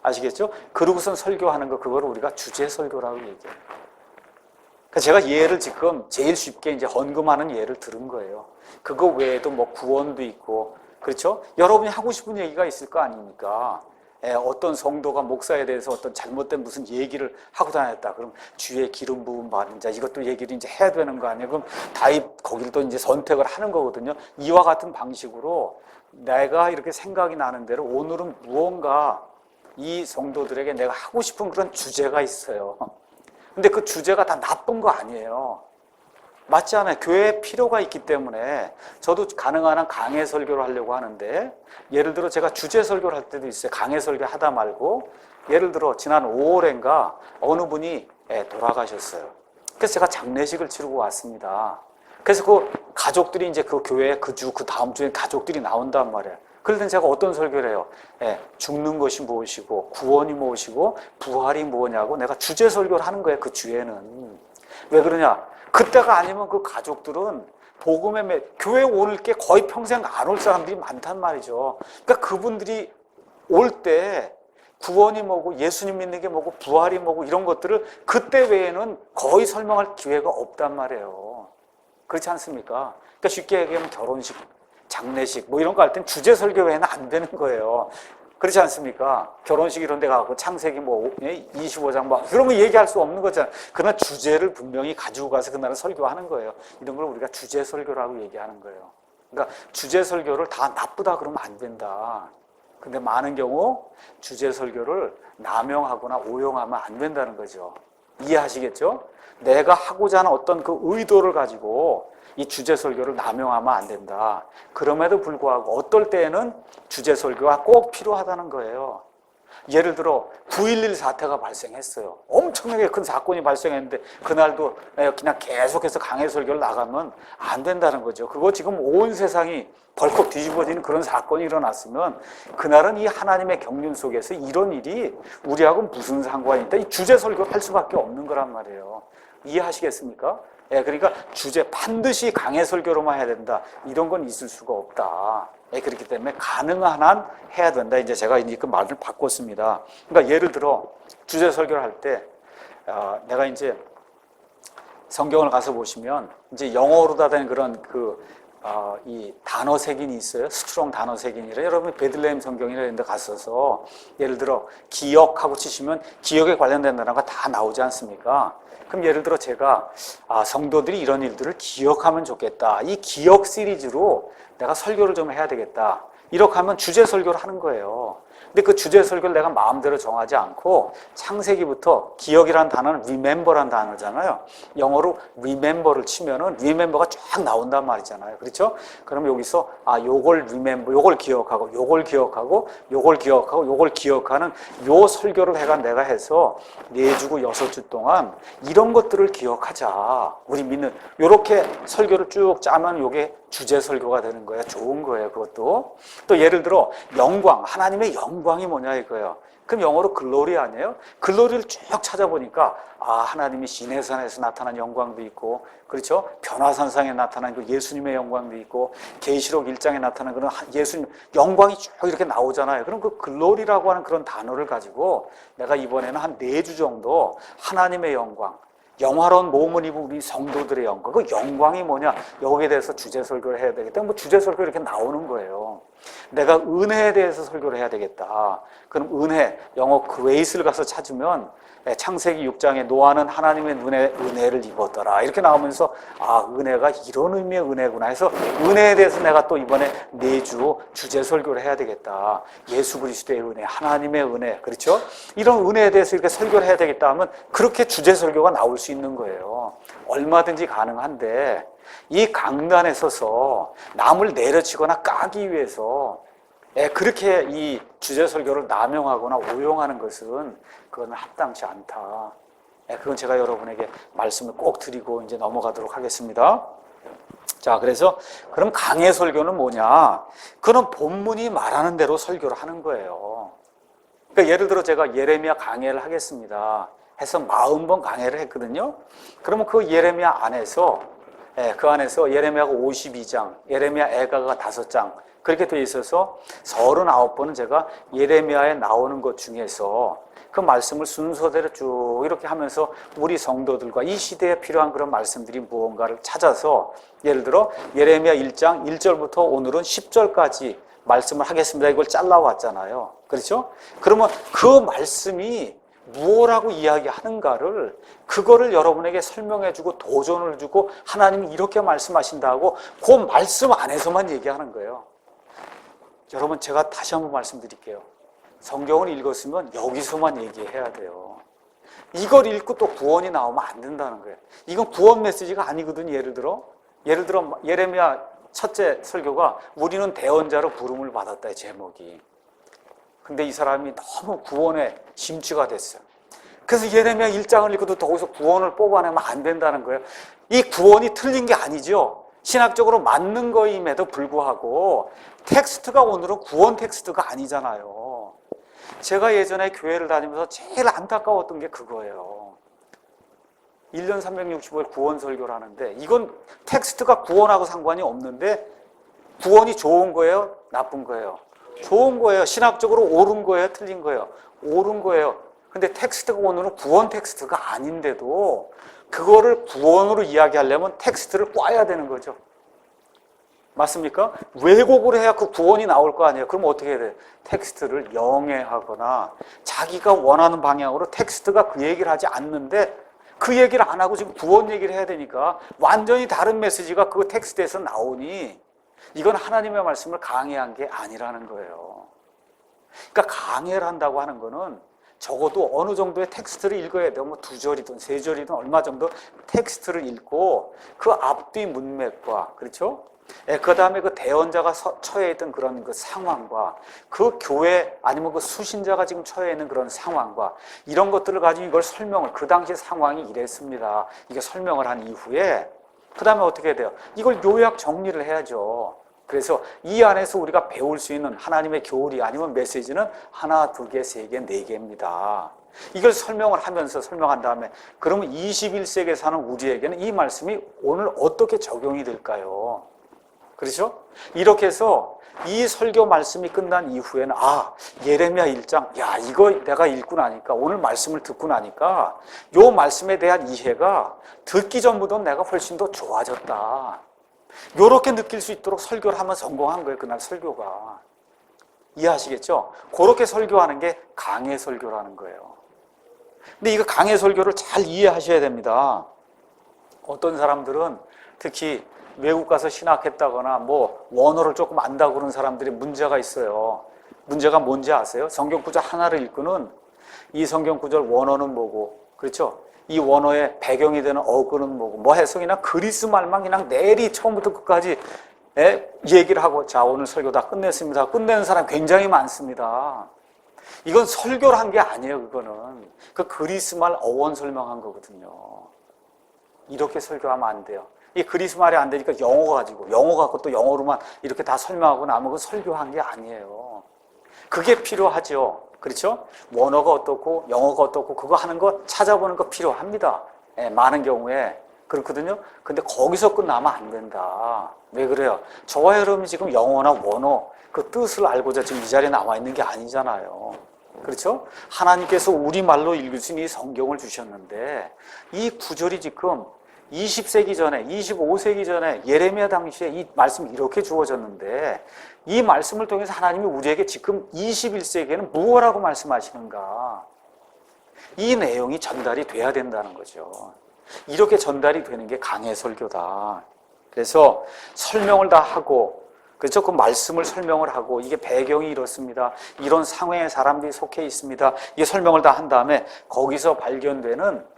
아시겠죠? 그러고선 설교하는 거 그걸 우리가 주제 설교라고 얘기해요. 그러니까 제가 예를 지금 제일 쉽게 이제 헌금하는 예를 들은 거예요. 그거 외에도 뭐 구원도 있고 그렇죠? 여러분이 하고 싶은 얘기가 있을 거 아닙니까? 어떤 성도가 목사에 대해서 어떤 잘못된 무슨 얘기를 하고 다녔다. 그럼 주의 기름 부음 받은 자 이것도 얘기를 이제 해야 되는 거 아니에요? 그럼 거기를 또 이제 선택을 하는 거거든요. 이와 같은 방식으로 내가 이렇게 생각이 나는 대로 오늘은 무언가 이 성도들에게 내가 하고 싶은 그런 주제가 있어요. 근데 그 주제가 다 나쁜 거 아니에요. 맞지 않아요? 교회에 필요가 있기 때문에 저도 가능한 한 강해 설교를 하려고 하는데 예를 들어 제가 주제 설교를 할 때도 있어요. 강해 설교 하다 말고 예를 들어 지난 5월인가 어느 분이 돌아가셨어요. 그래서 제가 장례식을 치르고 왔습니다. 그래서 그 가족들이 이제 그 교회에 그 다음 주에 가족들이 나온단 말이에요. 그럴 땐 제가 어떤 설교를 해요? 죽는 것이 무엇이고 구원이 무엇이고 부활이 뭐냐고 내가 주제 설교를 하는 거예요. 그 주에는. 왜 그러냐? 그때가 아니면 그 가족들은 복음에 교회 올 게 거의 평생 안 올 사람들이 많단 말이죠. 그러니까 그분들이 올 때 구원이 뭐고 예수님 믿는 게 뭐고 부활이 뭐고 이런 것들을 그때 외에는 거의 설명할 기회가 없단 말이에요. 그렇지 않습니까? 그러니까 쉽게 얘기하면 결혼식, 장례식 뭐 이런 거 할 땐 주제 설교 외에는 안 되는 거예요. 그렇지 않습니까? 결혼식 이런 데 가고 창세기 뭐 25장 뭐 그런 거 얘기할 수 없는 거잖아요. 그러나 주제를 분명히 가지고 가서 그날은 설교하는 거예요. 이런 걸 우리가 주제 설교라고 얘기하는 거예요. 그러니까 주제 설교를 다 나쁘다 그러면 안 된다. 근데 많은 경우 주제 설교를 남용하거나 오용하면 안 된다는 거죠. 이해하시겠죠? 내가 하고자 하는 어떤 그 의도를 가지고 이 주제 설교를 남용하면 안 된다. 그럼에도 불구하고 어떨 때에는 주제 설교가 꼭 필요하다는 거예요. 예를 들어 9.11 사태가 발생했어요. 엄청나게 큰 사건이 발생했는데 그날도 그냥 계속해서 강해 설교를 나가면 안 된다는 거죠. 그거 지금 온 세상이 벌컥 뒤집어지는 그런 사건이 일어났으면 그날은 이 하나님의 경륜 속에서 이런 일이 우리하고 무슨 상관이 있다. 이 주제 설교를 할 수밖에 없는 거란 말이에요. 이해하시겠습니까? 예, 그러니까 주제 반드시 강해 설교로만 해야 된다. 이런 건 있을 수가 없다. 예, 그렇기 때문에 가능한 한 해야 된다. 이제 제가 그 말을 바꿨습니다. 그러니까 예를 들어 주제 설교를 할 때 내가 이제 성경을 가서 보시면 이제 영어로 다 된 그런 이 단어 색인이 있어요. 스트롱 단어 색인이라 여러분 베들레헴 성경이나 이런 데 갔어서 예를 들어 기억하고 치시면 기억에 관련된 단어가 다 나오지 않습니까? 그럼 예를 들어 제가 성도들이 이런 일들을 기억하면 좋겠다. 이 기억 시리즈로 내가 설교를 좀 해야 되겠다. 이렇게 하면 주제 설교를 하는 거예요. 근데 그 주제 설교를 내가 마음대로 정하지 않고 창세기부터 기억이라는 단어는 remember라는 단어잖아요. 영어로 remember를 치면은 remember가 쫙 나온단 말이잖아요. 그렇죠? 그럼 여기서 요걸 remember, 요걸 기억하고 요걸 기억하고 요걸 기억하고 요걸 기억하는 요 설교를 내가 해서 4주고 6주 동안 이런 것들을 기억하자. 우리 믿는 요렇게 설교를 쭉 짜면 요게 주제 설교가 되는 거예요. 좋은 거예요. 그것도. 또 예를 들어 영광, 하나님의 영광이 뭐냐 이거예요. 그럼 영어로 글로리 아니에요? 글로리를 쭉 찾아보니까 하나님이 시내산에서 나타난 영광도 있고, 그렇죠? 변화산상에 나타난 그 예수님의 영광도 있고, 계시록 1장에 나타난 그런 예수님 영광이 쭉 이렇게 나오잖아요. 그럼 그 글로리라고 하는 그런 단어를 가지고 내가 이번에는 한 4주 정도 하나님의 영광, 영화로운 몸을 입은 우리 성도들의 영광, 그 영광이 뭐냐, 여기에 대해서 주제 설교를 해야 되겠다. 뭐 주제 설교 이렇게 나오는 거예요. 내가 은혜에 대해서 설교를 해야 되겠다. 그럼 은혜, 영어 그레이스를 가서 찾으면 창세기 6장에 노아는 하나님의 눈에 은혜를 입었더라. 이렇게 나오면서 은혜가 이런 의미의 은혜구나 해서 은혜에 대해서 내가 또 이번에 4주 주제 설교를 해야 되겠다. 예수 그리스도의 은혜, 하나님의 은혜, 그렇죠? 이런 은혜에 대해서 이렇게 설교를 해야 되겠다 하면 그렇게 주제 설교가 나올 수 있는 거예요. 얼마든지 가능한데 이 강단에 서서 남을 내려치거나 까기 위해서 그렇게 이 주제 설교를 남용하거나 오용하는 것은 그건 합당치 않다. 그건 제가 여러분에게 말씀을 꼭 드리고 이제 넘어가도록 하겠습니다. 자, 그래서 그럼 강해 설교는 뭐냐? 그는 본문이 말하는 대로 설교를 하는 거예요. 그러니까 예를 들어 제가 예레미야 강해를 하겠습니다 해서 40번 강해를 했거든요. 그러면 그 예레미야 안에서 그 안에서 예레미야가 52장, 예레미야 애가가 5장 그렇게 돼 있어서 39번은 제가 예레미야에 나오는 것 중에서 그 말씀을 순서대로 쭉 이렇게 하면서 우리 성도들과 이 시대에 필요한 그런 말씀들이 무언가를 찾아서 예를 들어 예레미야 1장 1절부터 오늘은 10절까지 말씀을 하겠습니다. 이걸 잘라왔잖아요. 그렇죠? 그러면 그 말씀이 무엇라고 이야기하는가를 그거를 여러분에게 설명해주고 도전을 주고 하나님이 이렇게 말씀하신다고 그 말씀 안에서만 얘기하는 거예요. 여러분 제가 다시 한번 말씀드릴게요. 성경을 읽었으면 여기서만 얘기해야 돼요. 이걸 읽고 또 구원이 나오면 안 된다는 거예요. 이건 구원 메시지가 아니거든요. 예를 들어 예레미야 첫째 설교가 우리는 대언자로 부름을 받았다의 제목이. 근데 이 사람이 너무 구원에 심취가 됐어요. 그래서 예레미야 1장을 읽고도 거기서 구원을 뽑아내면 안 된다는 거예요. 이 구원이 틀린 게 아니죠. 신학적으로 맞는 거임에도 불구하고 텍스트가 오늘은 구원 텍스트가 아니잖아요. 제가 예전에 교회를 다니면서 제일 안타까웠던 게 그거예요. 1년 365일 구원 설교를 하는데 이건 텍스트가 구원하고 상관이 없는데 구원이 좋은 거예요? 나쁜 거예요? 좋은 거예요. 신학적으로 옳은 거예요? 틀린 거예요? 옳은 거예요. 근데 텍스트가 오늘은 구원 텍스트가 아닌데도 그거를 구원으로 이야기하려면 텍스트를 꽈야 되는 거죠. 맞습니까? 왜곡을 해야 그 구원이 나올 거 아니에요. 그럼 어떻게 해야 돼요? 텍스트를 영해하거나 자기가 원하는 방향으로 텍스트가 그 얘기를 하지 않는데 그 얘기를 안 하고 지금 구원 얘기를 해야 되니까 완전히 다른 메시지가 그 텍스트에서 나오니 이건 하나님의 말씀을 강해한 게 아니라는 거예요. 그러니까 강해를 한다고 하는 거는 적어도 어느 정도의 텍스트를 읽어야 돼요. 뭐 2절이든 3절이든 얼마 정도 텍스트를 읽고 그 앞뒤 문맥과, 그렇죠? 그 다음에 그 대언자가 처해 있던 그런 그 상황과 그 교회 아니면 그 수신자가 지금 처해 있는 그런 상황과 이런 것들을 가지고 이걸 설명을, 그 당시 상황이 이랬습니다. 이게 설명을 한 이후에 그 다음에 어떻게 해야 돼요? 이걸 요약 정리를 해야죠. 그래서 이 안에서 우리가 배울 수 있는 하나님의 교리 아니면 메시지는 하나, 두 개, 세 개, 네 개입니다. 이걸 설명을 하면서 설명한 다음에 그러면 21세기에 사는 우리에게는 이 말씀이 오늘 어떻게 적용이 될까요? 그렇죠? 이렇게 해서 이 설교 말씀이 끝난 이후에는 예레미야 1장, 이거 내가 읽고 나니까, 오늘 말씀을 듣고 나니까 요 말씀에 대한 이해가 듣기 전보다 내가 훨씬 더 좋아졌다. 요렇게 느낄 수 있도록 설교를 하면 성공한 거예요, 그날 설교가. 이해하시겠죠? 그렇게 설교하는 게 강해 설교라는 거예요. 근데 이거 강해 설교를 잘 이해하셔야 됩니다. 어떤 사람들은 특히 외국 가서 신학했다거나 뭐 원어를 조금 안다고 그러는 사람들이 문제가 있어요. 문제가 뭔지 아세요? 성경 구절 하나를 읽고는 이 성경 구절 원어는 뭐고, 그렇죠? 이 원어의 배경이 되는 어근은 뭐고, 뭐 해서 그냥 그리스 말만 그냥 내리 처음부터 끝까지 얘기를 하고, 자, 오늘 설교 다 끝냈습니다. 끝내는 사람 굉장히 많습니다. 이건 설교를 한 게 아니에요, 그거는. 그 그리스 말 어원 설명한 거거든요. 이렇게 설교하면 안 돼요. 이 그리스 말이 안 되니까 영어 갖고 또 영어로만 이렇게 다 설명하고 나면 그 설교한 게 아니에요. 그게 필요하죠. 그렇죠? 원어가 어떻고 영어가 어떻고 그거 하는 거 찾아보는 거 필요합니다. 많은 경우에 그렇거든요. 근데 거기서 끝나면 안 된다. 왜 그래요? 저와 여러분이 지금 영어나 원어 그 뜻을 알고자 지금 이 자리에 나와 있는 게 아니잖아요. 그렇죠? 하나님께서 우리말로 읽을 수 있는 이 성경을 주셨는데 이 구절이 지금 20세기 전에, 25세기 전에 예레미야 당시에 이 말씀이 이렇게 주어졌는데 이 말씀을 통해서 하나님이 우리에게 지금 21세기에는 무엇이라고 말씀하시는가? 이 내용이 전달이 돼야 된다는 거죠. 이렇게 전달이 되는 게 강해 설교다. 그래서 설명을 다 하고, 그렇죠? 그 말씀을 설명을 하고, 이게 배경이 이렇습니다. 이런 상황에 사람들이 속해 있습니다. 이게 설명을 다 한 다음에 거기서 발견되는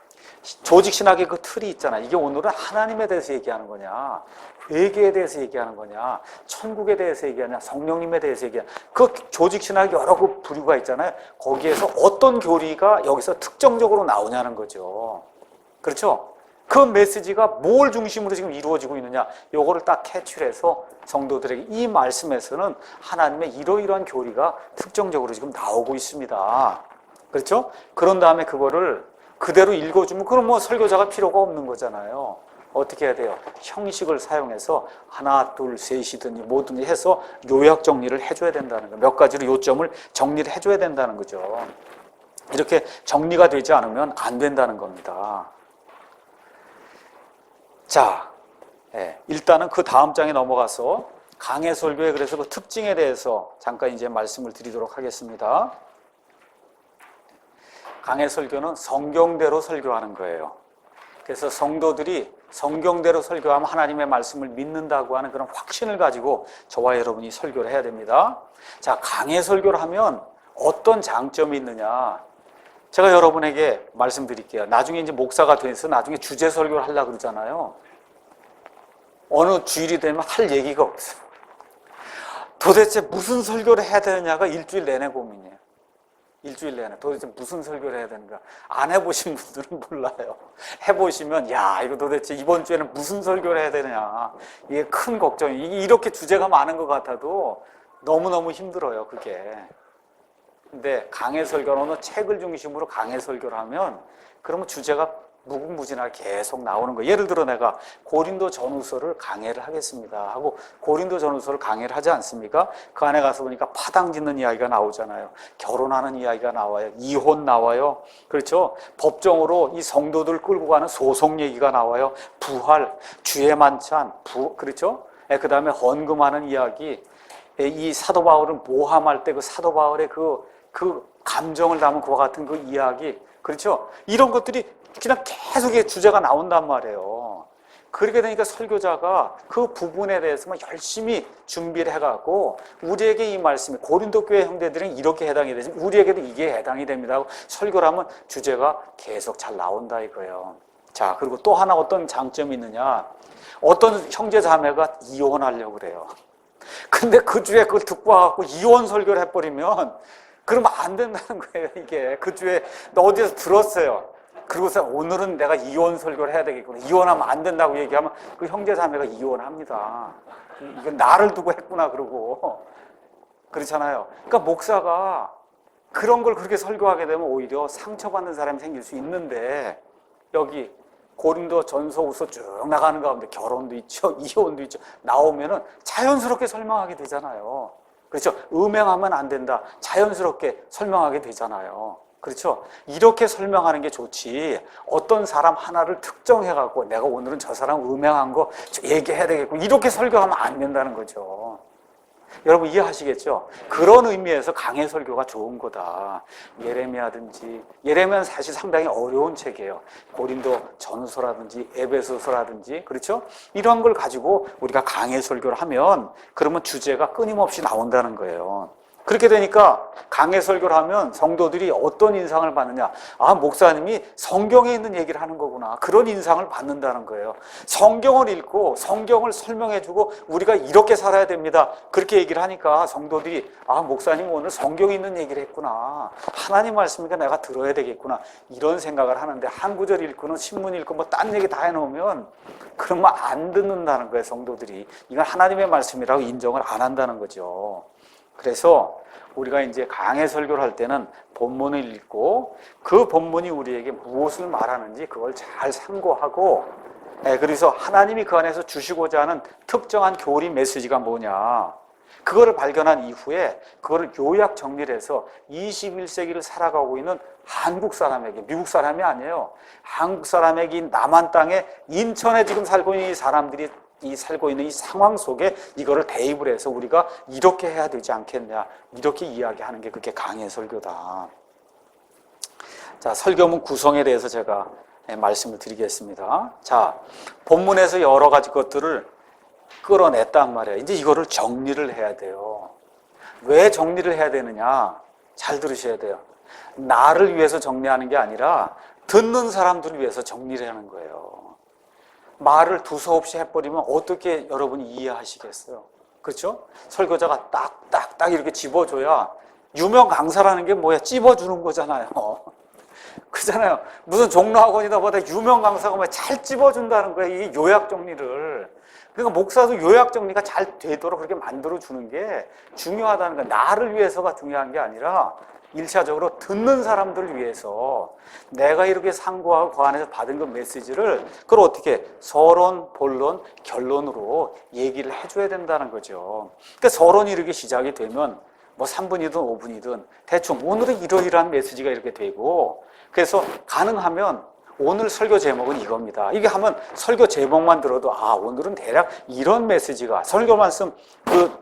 조직신학의 그 틀이 있잖아. 이게 오늘은 하나님에 대해서 얘기하는 거냐, 회개에 대해서 얘기하는 거냐, 천국에 대해서 얘기하냐, 성령님에 대해서 얘기하냐. 그 조직신학이 여러 그 부류가 있잖아요. 거기에서 어떤 교리가 여기서 특정적으로 나오냐는 거죠. 그렇죠? 그 메시지가 뭘 중심으로 지금 이루어지고 있느냐, 요거를 딱 캐치해서 성도들에게 이 말씀에서는 하나님의 이러이러한 교리가 특정적으로 지금 나오고 있습니다. 그렇죠? 그런 다음에 그거를 그대로 읽어주면 그럼 뭐 설교자가 필요가 없는 거잖아요. 어떻게 해야 돼요? 형식을 사용해서 하나, 둘, 셋이든 뭐든 해서 요약 정리를 해줘야 된다는 거예요. 몇 가지로 요점을 정리를 해줘야 된다는 거죠. 이렇게 정리가 되지 않으면 안 된다는 겁니다. 자, 일단은 그 다음 장에 넘어가서 강해 설교의 그래서 그 특징에 대해서 잠깐 이제 말씀을 드리도록 하겠습니다. 강해 설교는 성경대로 설교하는 거예요. 그래서 성도들이 성경대로 설교하면 하나님의 말씀을 믿는다고 하는 그런 확신을 가지고 저와 여러분이 설교를 해야 됩니다. 자, 강해 설교를 하면 어떤 장점이 있느냐? 제가 여러분에게 말씀드릴게요. 나중에 이제 목사가 돼서 나중에 주제 설교를 하려고 그러잖아요. 어느 주일이 되면 할 얘기가 없어요. 도대체 무슨 설교를 해야 되느냐가 일주일 내내 고민이에요. 일주일 내내 도대체 무슨 설교를 해야 되는가. 안 해보신 분들은 몰라요. 해보시면 이거 도대체 이번 주에는 무슨 설교를 해야 되느냐, 이게 큰 걱정이. 이렇게 주제가 많은 것 같아도 너무너무 힘들어요, 그게. 근데 강해 설교는 책을 중심으로 강해 설교를 하면 그러면 주제가 무궁무진하게 계속 나오는 거예요. 예를 들어 내가 고린도 전후서를 강해를 하겠습니다 하고 고린도 전후서를 강해를 하지 않습니까? 그 안에 가서 보니까 파당 짓는 이야기가 나오잖아요. 결혼하는 이야기가 나와요. 이혼 나와요. 그렇죠? 법정으로 이 성도들 끌고 가는 소송 얘기가 나와요. 부활, 주의 만찬, 그렇죠? 그 다음에 헌금하는 이야기. 이 사도 바울은 모함할 때 그 사도 바울의 그 감정을 담은 그와 같은 그 이야기. 그렇죠? 이런 것들이 그냥 계속 주제가 나온단 말이에요. 그렇게 되니까 설교자가 그 부분에 대해서 열심히 준비를 해갖고 우리에게 이 말씀이 고린도 교회 형제들은 이렇게 해당이 되지 우리에게도 이게 해당이 됩니다 하고 설교를 하면 주제가 계속 잘 나온다 이거예요. 자, 그리고 또 하나 어떤 장점이 있느냐, 어떤 형제 자매가 이혼하려고 그래요. 근데 그 주에 그걸 듣고 와갖고 이혼 설교를 해버리면 그러면 안 된다는 거예요. 이게 그 주에 너 어디서 들었어요. 그리고서 오늘은 내가 이혼 설교를 해야 되겠구나. 이혼하면 안 된다고 얘기하면 그 형제 자매가 이혼합니다. 이건 나를 두고 했구나 그러고 그렇잖아요. 그러니까 목사가 그런 걸 그렇게 설교하게 되면 오히려 상처받는 사람이 생길 수 있는데, 여기 고린도 전서후서 쭉 나가는 가운데 결혼도 있죠, 이혼도 있죠. 나오면은 자연스럽게 설명하게 되잖아요. 그렇죠? 음행하면 안 된다. 자연스럽게 설명하게 되잖아요. 그렇죠? 이렇게 설명하는 게 좋지, 어떤 사람 하나를 특정해갖고 내가 오늘은 저 사람 음행한 거 얘기해야 되겠고 이렇게 설교하면 안 된다는 거죠. 여러분 이해하시겠죠? 그런 의미에서 강해 설교가 좋은 거다. 예레미야든지, 예레미야는 사실 상당히 어려운 책이에요. 고린도 전서라든지 에베소서라든지, 그렇죠? 이런 걸 가지고 우리가 강해 설교를 하면 그러면 주제가 끊임없이 나온다는 거예요. 그렇게 되니까 강해 설교를 하면 성도들이 어떤 인상을 받느냐, 아, 목사님이 성경에 있는 얘기를 하는 거구나, 그런 인상을 받는다는 거예요. 성경을 읽고 성경을 설명해주고 우리가 이렇게 살아야 됩니다, 그렇게 얘기를 하니까 성도들이, 아, 목사님 오늘 성경에 있는 얘기를 했구나, 하나님 말씀이니까 내가 들어야 되겠구나, 이런 생각을 하는데 한 구절 읽고는 신문 읽고 뭐 딴 얘기 다 해놓으면 그러면 안 듣는다는 거예요. 성도들이 이건 하나님의 말씀이라고 인정을 안 한다는 거죠. 그래서 우리가 이제 강해 설교를 할 때는 본문을 읽고 그 본문이 우리에게 무엇을 말하는지 그걸 잘 상고하고, 그래서 하나님이 그 안에서 주시고자 하는 특정한 교리 메시지가 뭐냐, 그거를 발견한 이후에 그거를 요약 정리를 해서 21세기를 살아가고 있는 한국 사람에게, 미국 사람이 아니에요, 한국 사람에게 이 남한 땅에 인천에 지금 살고 있는 이 사람들이 살고 있는 이 상황 속에 이거를 대입을 해서 우리가 이렇게 해야 되지 않겠냐, 이렇게 이야기하는 게 그게 강해 설교다. 자, 설교문 구성에 대해서 제가 말씀을 드리겠습니다. 자, 본문에서 여러 가지 것들을 끌어냈단 말이에요. 이제 이거를 정리를 해야 돼요. 왜 정리를 해야 되느냐, 잘 들으셔야 돼요. 나를 위해서 정리하는 게 아니라 듣는 사람들을 위해서 정리를 하는 거예요. 말을 두서없이 해버리면 어떻게 여러분이 이해하시겠어요? 그렇죠? 설교자가 딱딱딱 이렇게 집어줘야, 유명 강사라는 게 뭐야? 찝어주는 거잖아요. 그렇잖아요. 무슨 종로학원이다 보다 유명 강사가 뭐 잘 찝어준다는 거예요. 이 요약 정리를. 그러니까 목사도 요약 정리가 잘 되도록 그렇게 만들어주는 게 중요하다는 거예요. 나를 위해서가 중요한 게 아니라 1차적으로 듣는 사람들을 위해서 내가 이렇게 상고하고 그 안에서 받은 그 메시지를 그걸 어떻게 서론, 본론, 결론으로 얘기를 해줘야 된다는 거죠. 그러니까 서론이 이렇게 시작이 되면 뭐 3분이든 5분이든 대충 오늘은 이러이러한 메시지가 이렇게 되고, 그래서 가능하면 오늘 설교 제목은 이겁니다, 이게 하면 설교 제목만 들어도 아, 오늘은 대략 이런 메시지가, 설교 말씀 그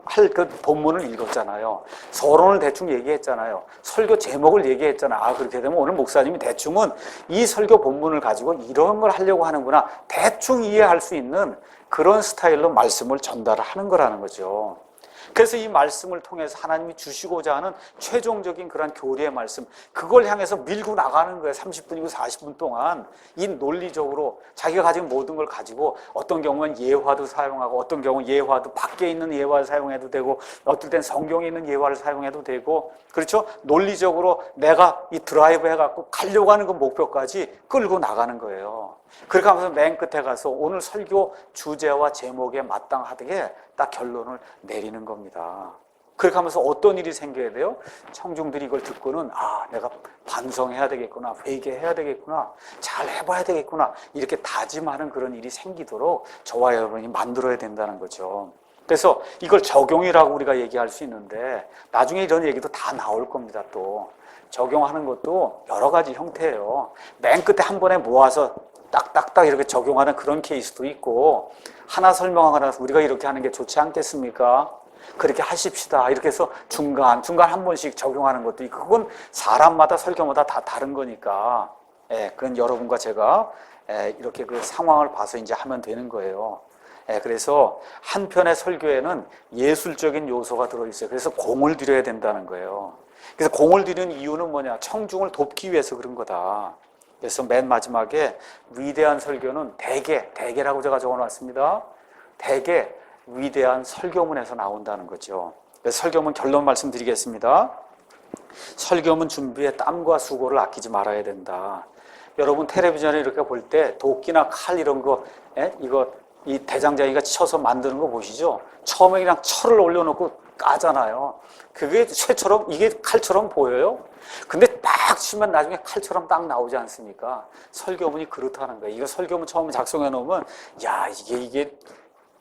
본문을 읽었잖아요, 서론을 대충 얘기했잖아요, 설교 제목을 얘기했잖아요. 아, 그렇게 되면 오늘 목사님이 대충은 이 설교 본문을 가지고 이런 걸 하려고 하는구나, 대충 이해할 수 있는 그런 스타일로 말씀을 전달하는 거라는 거죠. 그래서 이 말씀을 통해서 하나님이 주시고자 하는 최종적인 그런 교리의 말씀, 그걸 향해서 밀고 나가는 거예요. 30분이고 40분 동안 이 논리적으로 자기가 가진 모든 걸 가지고, 어떤 경우는 예화도 사용하고, 어떤 경우는 예화도 밖에 있는 예화를 사용해도 되고, 어떨 땐 성경에 있는 예화를 사용해도 되고, 그렇죠? 논리적으로 내가 이 드라이브 해갖고 가려고 하는 그 목표까지 끌고 나가는 거예요. 그렇게 하면서 맨 끝에 가서 오늘 설교 주제와 제목에 마땅하게 딱 결론을 내리는 겁니다. 그렇게 하면서 어떤 일이 생겨야 돼요? 청중들이 이걸 듣고는, 아, 내가 반성해야 되겠구나, 회개해야 되겠구나, 잘 해봐야 되겠구나, 이렇게 다짐하는 그런 일이 생기도록 저와 여러분이 만들어야 된다는 거죠. 그래서 이걸 적용이라고 우리가 얘기할 수 있는데, 나중에 이런 얘기도 다 나올 겁니다. 또 적용하는 것도 여러 가지 형태예요. 맨 끝에 한 번에 모아서 딱딱딱 이렇게 적용하는 그런 케이스도 있고, 하나 설명하고 나서 우리가 이렇게 하는 게 좋지 않겠습니까? 그렇게 하십시다, 이렇게 해서 중간 한 번씩 적용하는 것도 있고, 그건 사람마다 설교마다 다 다른 거니까, 그건 여러분과 제가 이렇게 그 상황을 봐서 이제 하면 되는 거예요. 그래서 한 편의 설교에는 예술적인 요소가 들어있어요. 그래서 공을 들여야 된다는 거예요. 그래서 공을 들이는 이유는 뭐냐? 청중을 돕기 위해서 그런 거다. 그래서 맨 마지막에 위대한 설교는 대개라고 제가 적어놨습니다. 대개 위대한 설교문에서 나온다는 거죠. 그래서 설교문 결론 말씀드리겠습니다. 설교문 준비에 땀과 수고를 아끼지 말아야 된다. 여러분 텔레비전에 이렇게 볼 때 도끼나 칼 이런 거, 이 대장장이가 쳐서 만드는 거 보시죠? 처음에 그냥 철을 올려놓고 까잖아요. 그게 쇠처럼, 이게 칼처럼 보여요? 근데 딱 치면 나중에 칼처럼 딱 나오지 않습니까? 설교문이 그렇다는 거예요. 이거 설교문 처음에 작성해 놓으면, 이게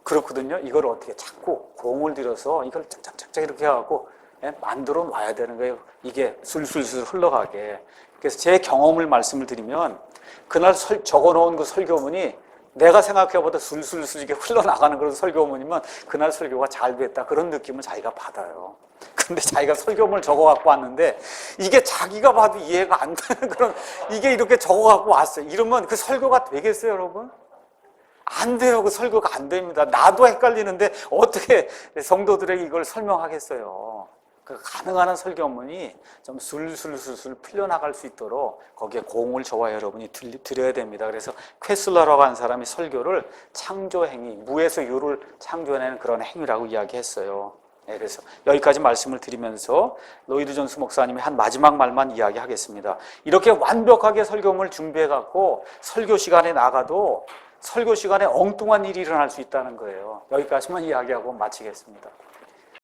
그렇거든요. 이걸 어떻게 자꾸 공을 들여서 이걸 짝짝짝짝 이렇게 해갖고 만들어 놔야 되는 거예요. 이게 술술술 흘러가게. 그래서 제 경험을 말씀을 드리면, 그날 적어 놓은 그 설교문이 내가 생각해보다 술술술 이게 흘러나가는 그런 설교문이면 그날 설교가 잘 됐다 그런 느낌을 자기가 받아요. 근데 자기가 설교문을 적어갖고 왔는데 이게 자기가 봐도 이해가 안 되는 그런, 이게 이렇게 적어갖고 왔어요. 이러면 그 설교가 되겠어요, 여러분? 안 돼요. 그 설교가 안 됩니다. 나도 헷갈리는데 어떻게 성도들에게 이걸 설명하겠어요. 그 가능한 한 설교문이 좀 술술술술 풀려나갈 수 있도록 거기에 공을 저와 여러분이 드려야 됩니다. 그래서 퀘슬러라고 하는 사람이 설교를 창조행위, 무에서 유를 창조해내는 그런 행위라고 이야기했어요. 그래서 여기까지 말씀을 드리면서 로이드 존스 목사님이 한 마지막 말만 이야기하겠습니다. 이렇게 완벽하게 설교문을 준비해갖고 설교 시간에 나가도 설교 시간에 엉뚱한 일이 일어날 수 있다는 거예요. 여기까지만 이야기하고 마치겠습니다.